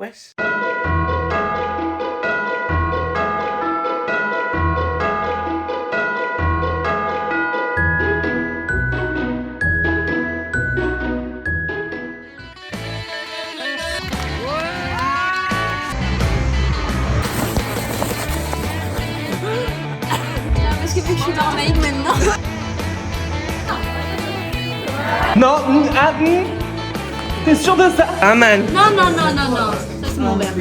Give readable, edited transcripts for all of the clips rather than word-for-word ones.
Wesh. Parce que vu que je suis dans Maïd maintenant. Non, t'es sûr de ça? Ah man. Non, non, non, non, non. Ça c'est mon verre.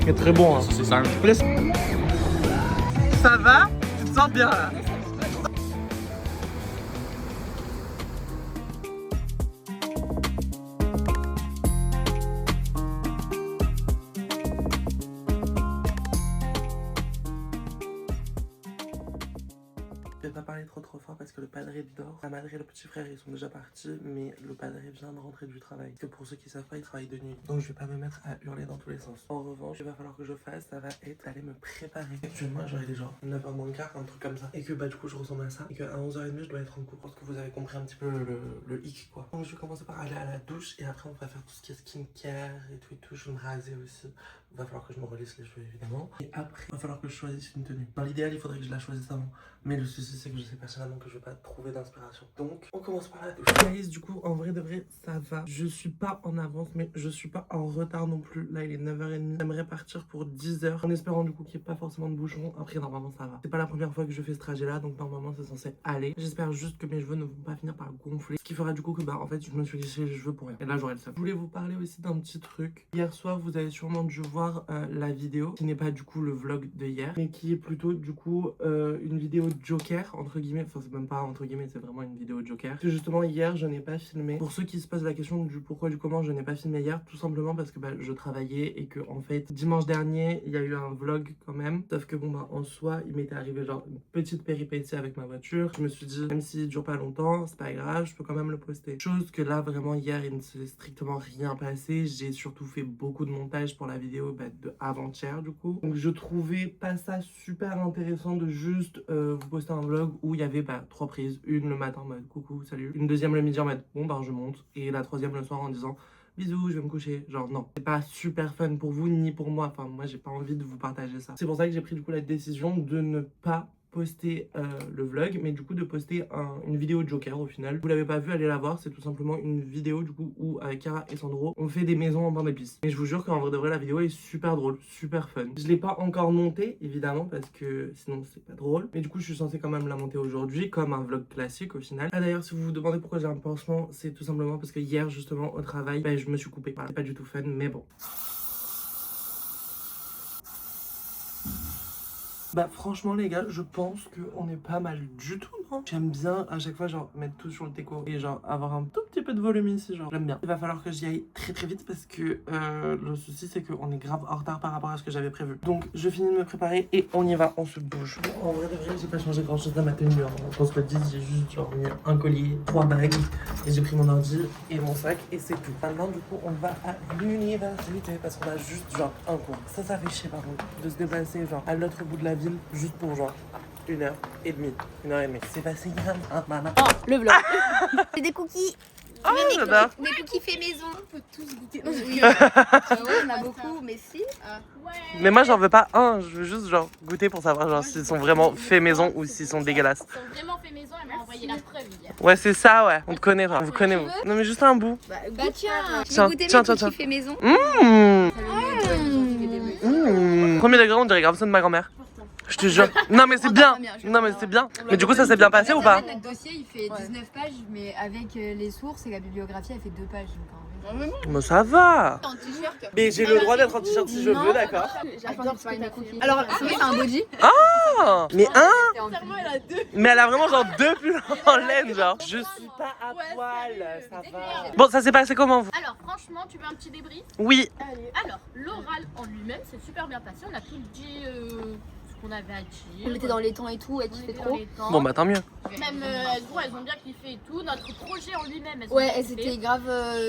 C'est très bon, hein. C'est ça. Ça va? Tu te sens bien là? Je vais pas parler trop fort parce que le padré dort. La madre et le petit frère ils sont déjà partis, mais le padré vient de rentrer du travail. Parce que pour ceux qui savent pas, il travaille de nuit. Donc je vais pas me mettre à hurler dans tous les sens. En revanche, il va falloir que je fasse, ça va être d'aller me préparer. Actuellement j'aurai des genre 9h moins le quart, un truc comme ça. Et que bah du coup je ressemble à ça. Et qu'à 11h30 je dois être en cours. Parce que vous avez compris un petit peu le hic quoi. Donc je vais commencer par aller à la douche et après on va faire tout ce qui est skincare et tout. Je vais me raser aussi. Il va falloir que je me relisse les cheveux évidemment. Et après, il va falloir que je choisisse une tenue. Dans l'idéal, il faudrait que je la choisisse avant. Mais le souci, c'est que je sais personnellement que je vais pas trouver d'inspiration. Donc, on commence par la douche. Guys, du coup, en vrai de vrai, ça va. Je suis pas en avance, mais je suis pas en retard non plus. Là, il est 9h30. J'aimerais partir pour 10h. En espérant du coup qu'il n'y ait pas forcément de bouchons. Après, normalement, ça va. C'est pas la première fois que je fais ce trajet-là, donc normalement, c'est censé aller. J'espère juste que mes cheveux ne vont pas finir par gonfler. Ce qui fera du coup que, bah, en fait, je me suis lissé les cheveux pour rien. Et là, j'aurai le seum. Je voulais vous parler aussi d'un petit truc. Hier soir, vous avez sûrement dû voir la vidéo qui n'est pas du coup le vlog de hier, mais qui est plutôt du coup une vidéo Joker entre guillemets. Enfin, c'est même pas entre guillemets, c'est vraiment une vidéo Joker. Parce que justement, hier, je n'ai pas filmé. Pour ceux qui se posent la question du pourquoi, du comment, je n'ai pas filmé hier, tout simplement parce que bah, je travaillais et que en fait, dimanche dernier, il y a eu un vlog quand même. Sauf que bon, bah en soi, il m'était arrivé genre une petite péripétie avec ma voiture. Je me suis dit, même s'il dure pas longtemps, c'est pas grave, je peux quand même le poster. Chose que là, vraiment, hier, il ne s'est strictement rien passé. J'ai surtout fait beaucoup de montage pour la vidéo bah, de avant-hier du coup. Donc je trouvais pas ça super intéressant de juste vous poster un vlog où il y avait bah, 3 prises. Une le matin en mode coucou, salut. Une deuxième le midi en mode bon bah je monte. Et la troisième le soir en disant bisous, je vais me coucher. Genre non, c'est pas super fun pour vous ni pour moi. Enfin moi j'ai pas envie de vous partager ça. C'est pour ça que j'ai pris du coup la décision de ne pas poster le vlog, mais du coup de poster une vidéo Joker au final. Vous l'avez pas vu, allez la voir, c'est tout simplement une vidéo du coup où avec Cara et Sandro on fait des maisons en pain d'épices. Mais je vous jure qu'en vrai de vrai la vidéo est super drôle, super fun. Je l'ai pas encore montée évidemment parce que sinon c'est pas drôle, mais du coup je suis censée quand même la monter aujourd'hui comme un vlog classique au final. Ah d'ailleurs si vous vous demandez pourquoi j'ai un pansement, c'est tout simplement parce que hier justement au travail bah, je me suis coupée. Voilà, c'est pas du tout fun mais bon. Bah franchement les gars, je pense qu'on est pas mal du tout, non? J'aime bien à chaque fois genre mettre tout sur le déco et genre avoir un tout petit peu de volume ici, genre j'aime bien. Il va falloir que j'y aille très vite parce que le souci c'est qu'on est grave en retard par rapport à ce que j'avais prévu. Donc je finis de me préparer et on y va, on se bouge. Bon, en vrai de vrai j'ai pas changé grand chose dans ma tenue, hein. Qu'on se le dise, j'ai juste genre mis un collier, 3 bagues et j'ai pris mon ordi et mon sac et c'est tout. Maintenant du coup on va à l'université parce qu'on a juste genre un cours. Ça fait chier par contre de se déplacer genre à l'autre bout de la ville juste pour genre 1h30, 1h30. C'est passé hier, hein, maman. Oh, le vlog. C'est des cookies. Oh, j'adore. Des cookies fait maison. On peut tous goûter. Oui. On a beaucoup, mais si. Mais moi j'en veux pas un, je veux juste genre goûter pour savoir genre s'ils sont vraiment faits maison ou s'ils sont dégueulasses. Ils sont vraiment fait maison, elle m'a envoyé la preuve hier. Ouais c'est ça ouais, on te connaît toi, on vous connaît vous. Non mais juste un bout. Bah tiens, tu Tiens, veux goûter tiens, mes tiens, cookies fait maison? Premier degré on dirait grave ça de ma grand-mère. Je te jure. Non mais c'est bien. Non mais c'est bien. Mais du coup ça s'est bien passé ou pas? Notre dossier il fait 19 pages, mais avec les sources et la bibliographie elle fait 2 pages. Mais ça va. En t-shirt. Mais j'ai le droit d'être en t-shirt si je veux, d'accord. J'adore ce cookies. Alors, c'est un body. Ah. Mais un. Sincèrement, elle a 2. Mais elle a vraiment genre 2 pulls en laine genre. Je suis pas à poil, ça va. Bon ça s'est passé comment vous? Alors, franchement, tu veux un petit débrief? Oui. Alors, l'oral en lui-même, c'est super bien passé. On a tout dit ce qu'on avait à dire. On était dans les temps et tout, elle kiffait trop. Bon bah tant mieux. Même elles ont bien kiffé et tout. Notre projet en lui-même, elles ont Ouais, bien elles kiffé. étaient grave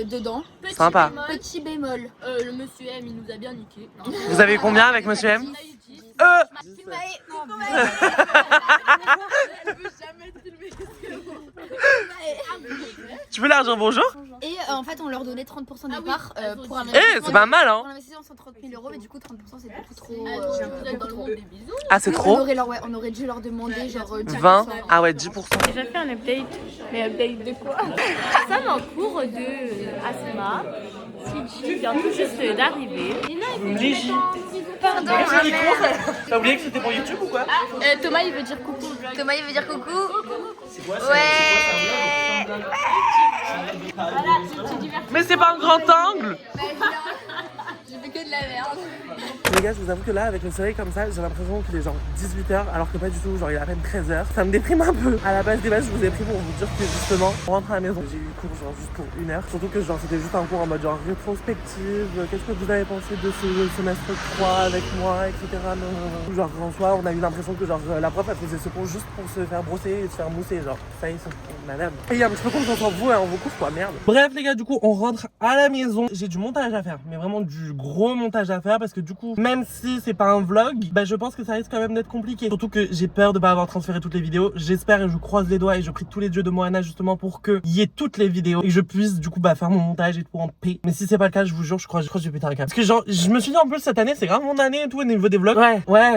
dedans. Petit Sympa. bémol, Petit bémol. le monsieur M, il nous a bien niqué. Non, Vous avez combien avec monsieur M? on a eu 10. Tu m'as Elle veut jamais te filmer. Tu veux l'argent, bonjour? Et en fait, on leur donnait 30% des Ah oui, parts elles ont pour dit- un C'est pas mal, hein? Pour l'investissement, 130 000 euros, mais du coup, 30%, c'est beaucoup trop. Vous êtes dans le monde des bisous. Ah, c'est Oui, trop? on aurait dû leur demander genre 20? Ah ouais, 10%. J'ai déjà fait un update. Mais update de quoi? Nous sommes en cours de Asma. Fidji vient tout juste d'arriver. Pardon, T'as oublié que c'était pour YouTube ou quoi? Thomas, il veut dire coucou. Thomas, il veut dire coucou. C'est quoi Ouais. Mais c'est pas un grand angle! J'ai fait que de la merde. Les gars, je vous avoue que là, avec le soleil comme ça, j'ai l'impression qu'il est genre 18h alors que pas du tout, genre il est à peine 13h. Ça me déprime un peu. À la base des bases, je vous ai pris pour vous dire que justement, on rentre à la maison. J'ai eu cours genre juste pour 1 heure. Surtout que genre c'était juste un cours en mode genre rétrospective. Qu'est-ce que vous avez pensé de ce semestre 3 avec moi, etc. Non. Genre en soi, on a eu l'impression que genre la prof elle faisait ce cours juste pour se faire brosser et se faire mousser. Genre ça y est, madame. Et il y a un petit peu confiance en vous et en vos cours quoi, merde. Bref les gars, du coup, on rentre à la maison. J'ai du montage à faire, mais vraiment du gros montage à faire parce que du coup, même si c'est pas un vlog, bah je pense que ça risque quand même d'être compliqué. Surtout que j'ai peur de pas avoir transféré toutes les vidéos. J'espère et je croise les doigts et je prie tous les dieux de Moana justement pour qu'il y ait toutes les vidéos et que je puisse du coup bah faire mon montage et tout en paix. Mais si c'est pas le cas, je vous jure, je crois que je vais péter un câble. Parce que genre, je me suis dit en plus cette année, c'est grave mon année et tout au niveau des vlogs. Ouais.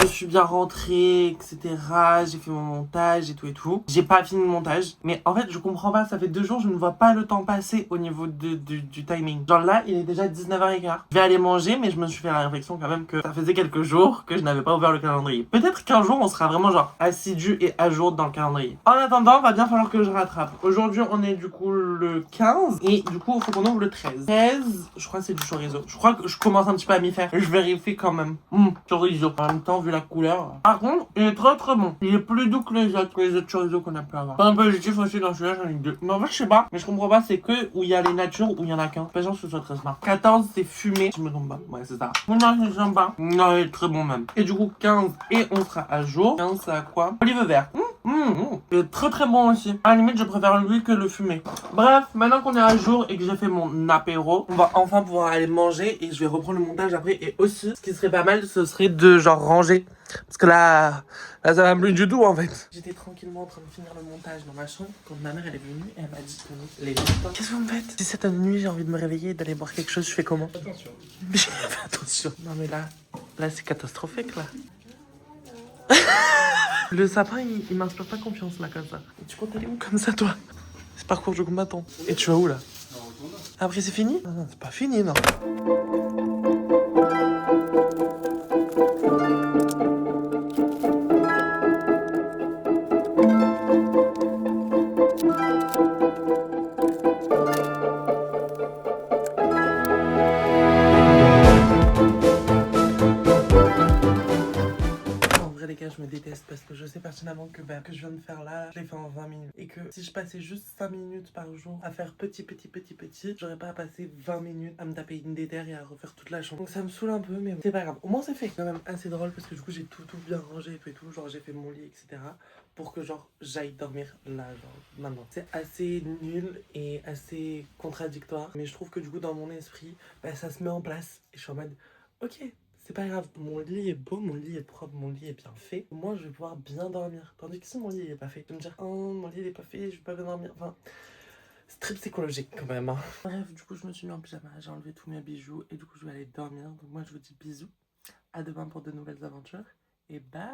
Je suis bien rentrée, etc. J'ai fait mon montage et tout. J'ai pas fini le montage. Mais en fait, je comprends pas, ça fait 2 jours, je ne vois pas le temps passer au niveau du timing. Genre là, il est déjà 19h15. Je vais aller manger, mais je me suis fait la réflexion quand même que ça faisait quelques jours que je n'avais pas ouvert le calendrier. Peut-être qu'un jour, on sera vraiment genre assidu et à jour dans le calendrier. En attendant, va bien falloir que je rattrape. Aujourd'hui, on est du coup le 15 et du coup, il faut qu'on ouvre le 13. 13, je crois que c'est du chorizo. Je crois que je commence un petit peu à m'y faire. Je vérifie quand même. Chorizo. En même temps, vu la couleur. Par contre, il est très très bon. Il est plus doux que les autres chorizo qu'on a pu avoir. Un positif aussi dans celui-là, j'en ai 2. Mais en fait, je sais pas. Mais je comprends pas, c'est que où il y a les natures ou il y en a qu'un. Pas sûr que ce soit très smart. 14, c'est fumé. Je me trompe pas. Ouais, c'est ça. Non, c'est sympa. Non, il est très bon même. Et du coup, 15 et on sera à jour. 15, c'est à quoi? Olive vert. Il est très très bon aussi. À la limite, je préfère lui que le fumé. Bref, maintenant qu'on est à jour et que j'ai fait mon apéro, on va enfin pouvoir aller manger et je vais reprendre le montage après. Et aussi, ce qui serait pas mal, ce serait de genre ranger. Parce que là ça va plus du tout en fait. J'étais tranquillement en train de finir le montage dans ma chambre quand ma mère elle est venue et elle m'a dit que les lutins. Qu'est-ce que vous me faites? Si cette nuit j'ai envie de me réveiller et d'aller boire quelque chose, je fais comment? Attention. Attention. Non mais là c'est catastrophique là. Le sapin il m'inspire pas confiance là comme ça. Et tu comptes aller où comme ça toi? C'est parcours du combattant. Et tu vas où là? Après c'est fini? Non, c'est pas fini non. Je me déteste parce que je sais pertinemment que je viens de faire là, je l'ai fait en 20 minutes. Et que si je passais juste 5 minutes par jour à faire petit, j'aurais pas à passer 20 minutes à me taper une déterre et à refaire toute la chambre. Donc ça me saoule un peu, mais c'est pas grave. Au moins c'est fait. Quand même assez drôle parce que du coup j'ai tout bien rangé et tout. Genre j'ai fait mon lit, etc. Pour que genre j'aille dormir là, genre maintenant. C'est assez nul et assez contradictoire. Mais je trouve que du coup dans mon esprit, ça se met en place. Et je suis en mode, ok. C'est pas grave, mon lit est beau, mon lit est propre, mon lit est bien fait. Moi, je vais pouvoir bien dormir. Tandis que si mon lit est pas fait, je vais me dire, oh, mon lit est pas fait, je vais pas bien dormir. Enfin, c'est très psychologique quand même. Hein. Bref, du coup, je me suis mis en pyjama, j'ai enlevé tous mes bijoux et du coup, je vais aller dormir. Donc, moi, je vous dis bisous. À demain pour de nouvelles aventures et bye!